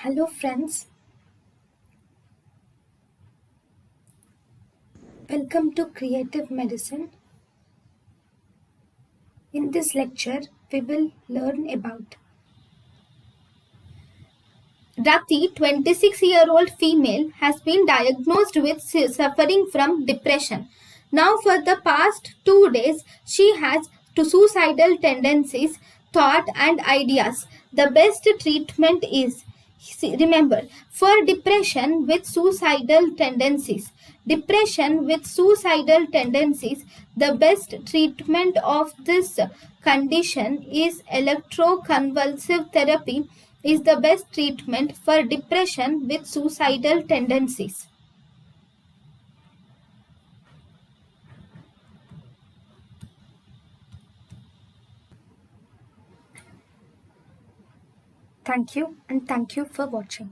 Hello friends, welcome to Creative Medicine. In this lecture, we will learn about Rati, 26-year-old female, has been diagnosed with suffering from depression. Now for the past 2 days, she has suicidal tendencies, thought and ideas. The best treatment is remember, for depression with suicidal tendencies, the best treatment of this condition is electroconvulsive therapy is the best treatment for depression with suicidal tendencies. Thank you and thank you for watching.